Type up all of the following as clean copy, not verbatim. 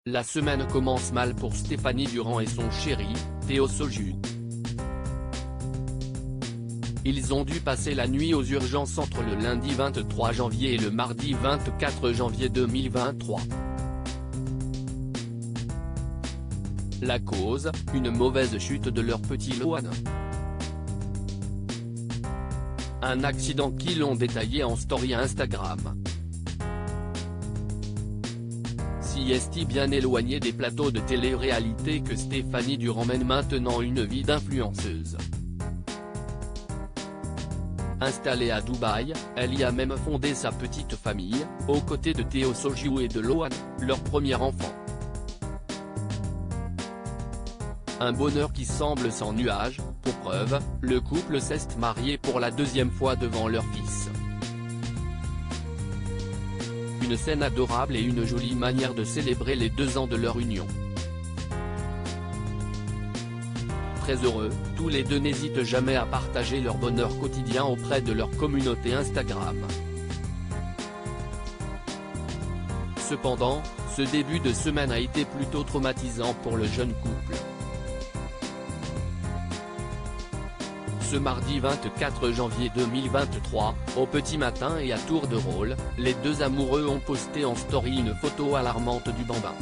La semaine commence mal pour Stéphanie Durand et son chéri, Théo Soju. Ils ont dû passer la nuit aux urgences entre le lundi 23 janvier et le mardi 24 janvier 2023. La cause, une mauvaise chute de leur petit Lohan. Un accident qu'ils ont détaillé en story Instagram. Si est bien éloignée des plateaux de télé-réalité que Stéphanie Durand mène maintenant une vie d'influenceuse. Installée à Dubaï, elle y a même fondé sa petite famille, aux côtés de Théo Soju et de Lohan, leur premier enfant. Un bonheur qui semble sans nuage, pour preuve, le couple s'est marié pour la deuxième fois devant leur fils. Une scène adorable et une jolie manière de célébrer les 2 ans de leur union. Très heureux, tous les deux n'hésitent jamais à partager leur bonheur quotidien auprès de leur communauté Instagram. Cependant, ce début de semaine a été plutôt traumatisant pour le jeune couple. Ce mardi 24 janvier 2023, au petit matin et à tour de rôle, les deux amoureux ont posté en story une photo alarmante du bambin.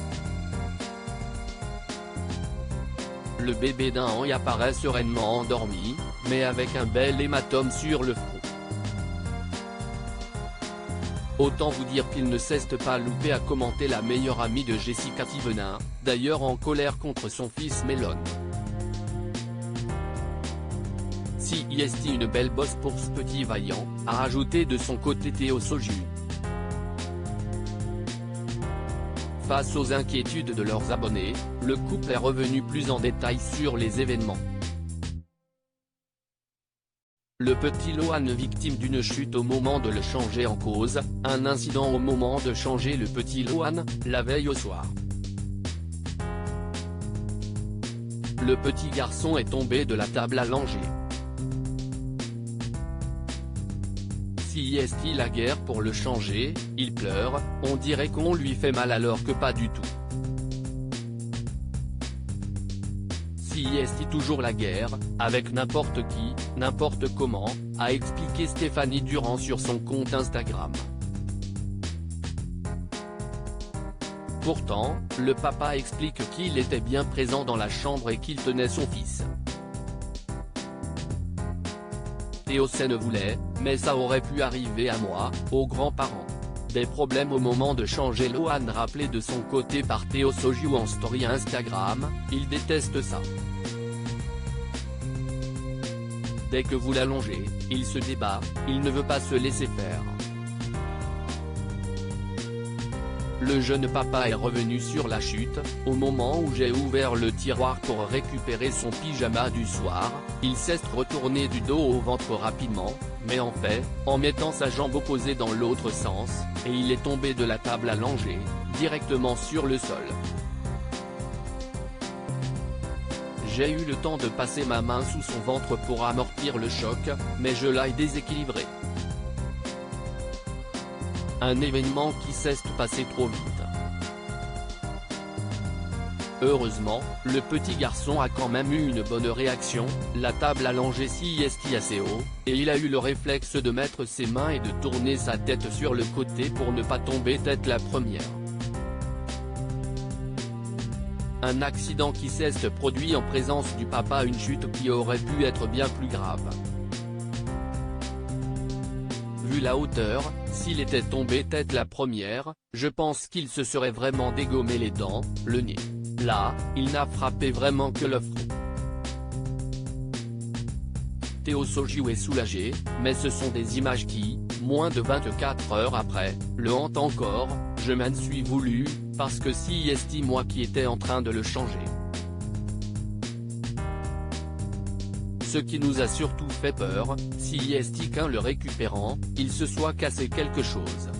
Le bébé d'1 an y apparaît sereinement endormi, mais avec un bel hématome sur le front. Autant vous dire qu'il ne s'est pas loupé à commenter la meilleure amie de Jessica Thivenin, d'ailleurs en colère contre son fils Melon. Si est une belle bosse pour ce petit vaillant, a rajouté de son côté Théo Soju. Face aux inquiétudes de leurs abonnés, le couple est revenu plus en détail sur les événements. Le petit Lohan victime d'une chute au moment de le changer en cause, un incident au moment de changer le petit Lohan, la veille au soir. Le petit garçon est tombé de la table à langer. Si est la guerre pour le changer, il pleure, on dirait qu'on lui fait mal alors que pas du tout. Si est toujours la guerre, avec n'importe qui, n'importe comment, a expliqué Stéphanie Durand sur son compte Instagram. Pourtant, le papa explique qu'il était bien présent dans la chambre et qu'il tenait son fils. Théo ne voulait, mais ça aurait pu arriver à moi, aux grands-parents. Des problèmes au moment de changer Lohan rappelé de son côté par Théo Soju en story Instagram, il déteste ça. Dès que vous l'allongez, il se débat, il ne veut pas se laisser faire. Le jeune papa est revenu sur la chute, au moment où j'ai ouvert le tiroir pour récupérer son pyjama du soir, il s'est retourné du dos au ventre rapidement, mais en fait, en mettant sa jambe opposée dans l'autre sens, et il est tombé de la table à langer, directement sur le sol. J'ai eu le temps de passer ma main sous son ventre pour amortir le choc, mais je l'ai déséquilibré. Un événement qui s'est passé trop vite. Heureusement, le petit garçon a quand même eu une bonne réaction, la table a allongée si est assez haut, et il a eu le réflexe de mettre ses mains et de tourner sa tête sur le côté pour ne pas tomber tête la première. Un accident qui s'est produit en présence du papa, une chute qui aurait pu être bien plus grave. Vu la hauteur, s'il était tombé tête la première, je pense qu'il se serait vraiment dégommé les dents, le nez. Là, il n'a frappé vraiment que le front. Théo Soju est soulagé, mais ce sont des images qui, moins de 24 heures après, le hantent encore. Je m'en suis voulu, parce que si est moi qui étais en train de le changer. Ce qui nous a surtout fait peur, si est qu'en le récupérant, il se soit cassé quelque chose.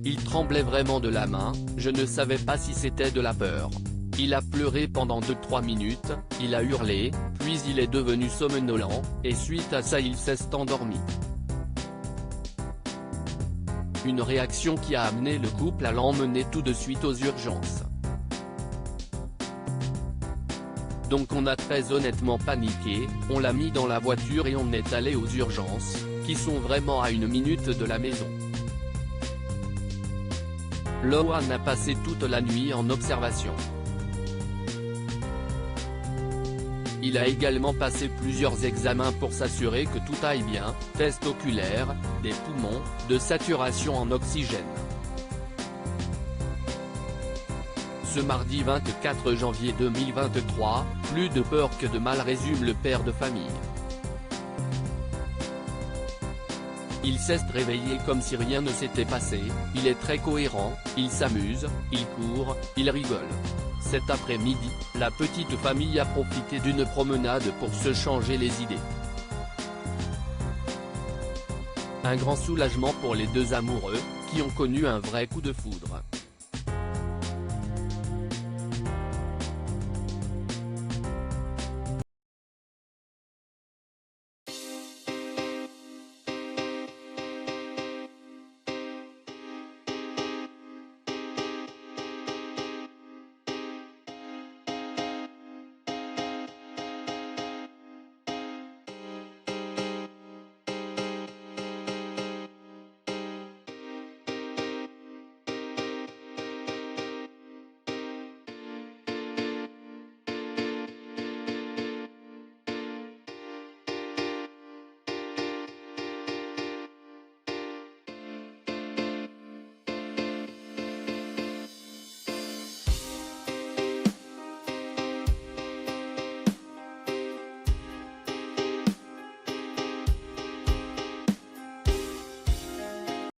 Il tremblait vraiment de la main, je ne savais pas si c'était de la peur. Il a pleuré pendant 2-3 minutes, il a hurlé, puis il est devenu somnolent, et suite à ça il s'est endormi. Une réaction qui a amené le couple à l'emmener tout de suite aux urgences. Donc on a très honnêtement paniqué, on l'a mis dans la voiture et on est allé aux urgences, qui sont vraiment à 1 minute de la maison. Lohan a passé toute la nuit en observation. Il a également passé plusieurs examens pour s'assurer que tout aille bien, tests oculaires, des poumons, de saturation en oxygène. Ce mardi 24 janvier 2023, plus de peur que de mal, résume le père de famille. Il s'est réveillé comme si rien ne s'était passé, il est très cohérent, il s'amuse, il court, il rigole. Cet après-midi, la petite famille a profité d'une promenade pour se changer les idées. Un grand soulagement pour les deux amoureux, qui ont connu un vrai coup de foudre.